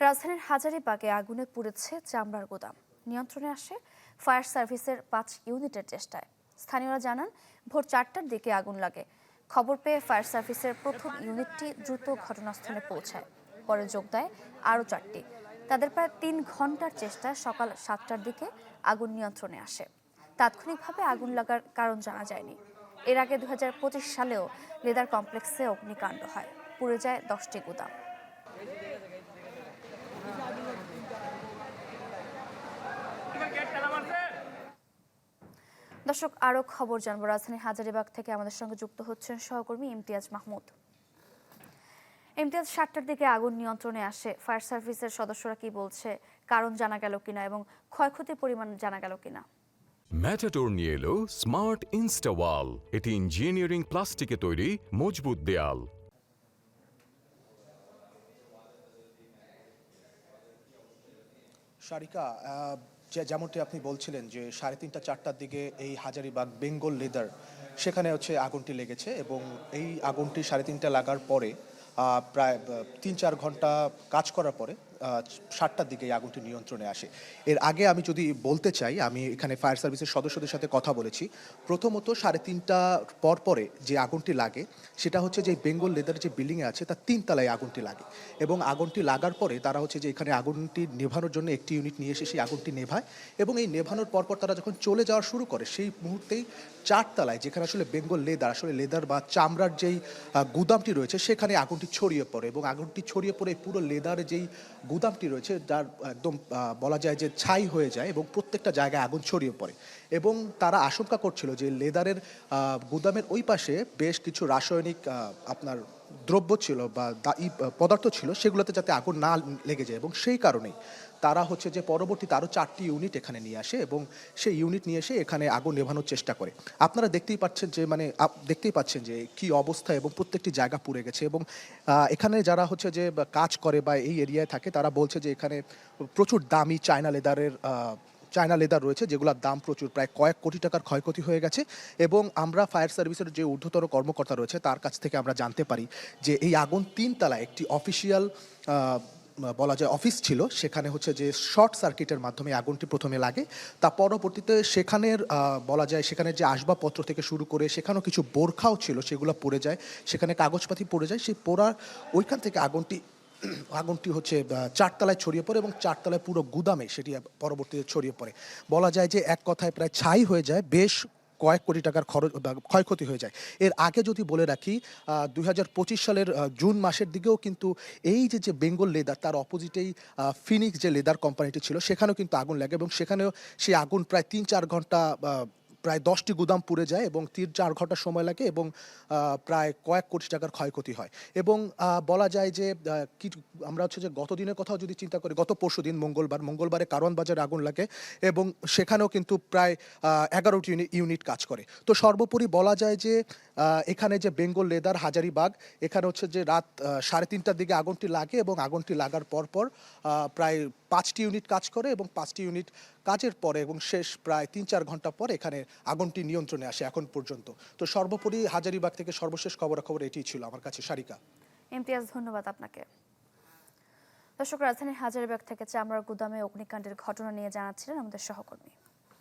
রাজধানীর হাজারীবাগে আগুনে পুড়েছে চামড়ার গুদাম। নিয়ন্ত্রণে আসে ফায়ার সার্ভিসের 5 ইউনিটের চেষ্টায়। স্থানীয়রা জানান, ভোর 4টার দিকে আগুন লাগে। খবর পেয়ে ফায়ার সার্ভিসের প্রথম ইউনিটটি দ্রুত ঘটনাস্থলে পৌঁছায়। পরে যোগ দেয় আরও 4টি। তাদের প্রায় 3 ঘন্টার চেষ্টায় সকাল 7টার দিকে আগুন নিয়ন্ত্রণে আসে। তাৎক্ষণিকভাবে আগুন লাগার কারণ জানা যায়নি। এর আগে 2025 সালেও লেদার কমপ্লেক্সে অগ্নিকাণ্ড হয়, পুড়ে যায় 10টি গুদাম। দর্শক, আরো খবর জানবো। রাজধানী হাজারীবাগ থেকে আমাদের সঙ্গে যুক্ত হচ্ছেন সহকর্মী ইমতিয়াজ মাহমুদ। ইমতিয়াজ, 7টার দিকে আগুন নিয়ন্ত্রণে আসে। ফায়ার সার্ভিসের সদস্যরা কি বলছে, কারণ জানা গেল কিনা এবং ক্ষয়ক্ষতির পরিমাণ জানা গেল কিনা? ম্যাটাডোর নিয়ে এলো স্মার্ট ইনস্টাওয়াল। এটি ইঞ্জিনিয়ারিং প্লাস্টিকে তৈরি মজবুত দেয়াল। সারিকা, যেমনটি আপনি বলছিলেন যে 3:30-4টার দিকে এই হাজারীবাগ বেঙ্গল লেদার সেখানে আগুনটি লেগেছে এবং এই আগুনটি 3:30 লাগার পরে প্রায় 3-4 ঘন্টা কাজ করার পরে 7টার দিকে এই আগুনটি নিয়ন্ত্রণে আসে। এর আগে আমি যদি বলতে চাই, আমি এখানে ফায়ার সার্ভিসের সদস্যদের সাথে কথা বলেছি। প্রথমত 3:30 পরে যে আগুনটি লাগে সেটা হচ্ছে যে বেঙ্গল লেদার যে বিল্ডিংয়ে আছে তার 3 তলায় আগুনটি লাগে এবং আগুনটি লাগার পরে তারা যে এখানে আগুনটি নেভানোর জন্য একটি ইউনিট নিয়ে এসে সেই আগুনটি নেভায় এবং এই নেভানোর পরপর তারা যখন চলে যাওয়া শুরু করে সেই মুহূর্তেই 4 তলায়, যেখানে বেঙ্গল লেদার লেদার বা চামড়ার যেই গুদামটি রয়েছে সেখানে আগুনটি ছড়িয়ে পড়ে এবং আগুনটি ছড়িয়ে পড়ে পুরো লেদার যেই গুদামটি রয়েছে যার একদম বলা যায় যে ছাই হয়ে যায় এবং প্রত্যেকটা জায়গায় আগুন ছড়িয়ে পড়ে এবং তারা আশঙ্কা করছিল যে লেদারের গুদামের ওই পাশে বেশ কিছু রাসায়নিক আপনার দ্রব্য ছিল বা পদার্থ ছিল, সেগুলোতে যাতে আগুন না লেগে যায় এবং সেই কারণেই তারা যে পরবর্তীতে আরও 4টি ইউনিট এখানে নিয়ে আসে এবং সেই ইউনিট নিয়ে এসে এখানে আগুন নেভানোর চেষ্টা করে। আপনারা দেখতেই পাচ্ছেন যে কি অবস্থা এবং প্রত্যেকটি জায়গা পুড়ে গেছে এবং এখানে যারা যে কাজ করে বা এই এরিয়ায় থাকে তারা বলছে যে এখানে প্রচুর দামি চায়না লেদার রয়েছে, যেগুলোর দাম প্রচুর, প্রায় কয়েক কোটি টাকার ক্ষয়ক্ষতি হয়ে গেছে এবং আমরা ফায়ার সার্ভিসের যে ঊর্ধ্বতর কর্মকর্তা রয়েছে তার কাছ থেকে আমরা জানতে পারি যে এই আগুন 3 তলায় একটি অফিসিয়াল বলা যায় অফিস ছিল, সেখানে যে শর্ট সার্কিটের মাধ্যমে আগুনটি প্রথমে লাগে। তা পরবর্তীতে সেখানের বলা যায় সেখানে যে আসবাবপত্র থেকে শুরু করে সেখানেও কিছু বোরখাও ছিল, সেগুলো পড়ে যায়, সেখানে কাগজপাতি পড়ে যায়। সেই পোড়ার ওইখান থেকে আগুনটি 4 তলায় ছড়িয়ে পড়ে এবং 4 তলায় পুরো গুদামে সেটি পরবর্তীতে ছড়িয়ে পড়ে। বলা যায় যে এক কথায় প্রায় ছাই হয়ে যায়, বেশ কয়েক কোটি টাকার ক্ষয়ক্ষতি হয়ে যায়। এর আগে যদি বলে রাখি, 2025 সালের জুন মাসের দিকেও কিন্তু এই যে বেঙ্গল লেদার তার অপোজিটেই ফিনিক্স যে লেদার কোম্পানিটি ছিল সেখানেও কিন্তু আগুন লাগে এবং সেখানেও সেই আগুন প্রায় 3-4 ঘন্টা, প্রায় 10টি গুদাম পুড়ে যায় এবং 3-4 ঘন্টা সময় লাগে এবং প্রায় কয়েক কোটি টাকার ক্ষয়ক্ষতি হয় এবং বলা যায় যে আমরা যে গত দিনের কথাও যদি চিন্তা করি, গত পরশুদিন মঙ্গলবারে কারওয়ান বাজারে আগুন লাগে এবং সেখানেও কিন্তু প্রায় 11টি ইউনিট কাজ করে। তো সর্বোপরি বলা যায় যে এখানে যে বেঙ্গল লেদার হাজারীবাগ, এখানে যে রাত 3:30টার দিকে আগুনটি লাগে এবং আগুনটি লাগার পরপর প্রায় 5টি ইউনিট কাজ করে এবং 5টি ইউনিট কাজের পরে এবং শেষ প্রায় 3-4 ঘন্টা পর এখানে আগুনটি নিয়ন্ত্রণে আসে এখন পর্যন্ত। তো সর্বোপরি হাজারীবাগ থেকে সর্বশেষ খবরাখবর এটিই ছিল আমার কাছে। সারিকা। ইমতিয়াজ, ধন্যবাদ আপনাকে। দর্শক, রাজধানীর হাজারীবাগ থেকে চামড়ার গুদামে অগ্নিকাণ্ডের ঘটনা নিয়ে জানাচ্ছিলেন আমাদের সহকর্মী।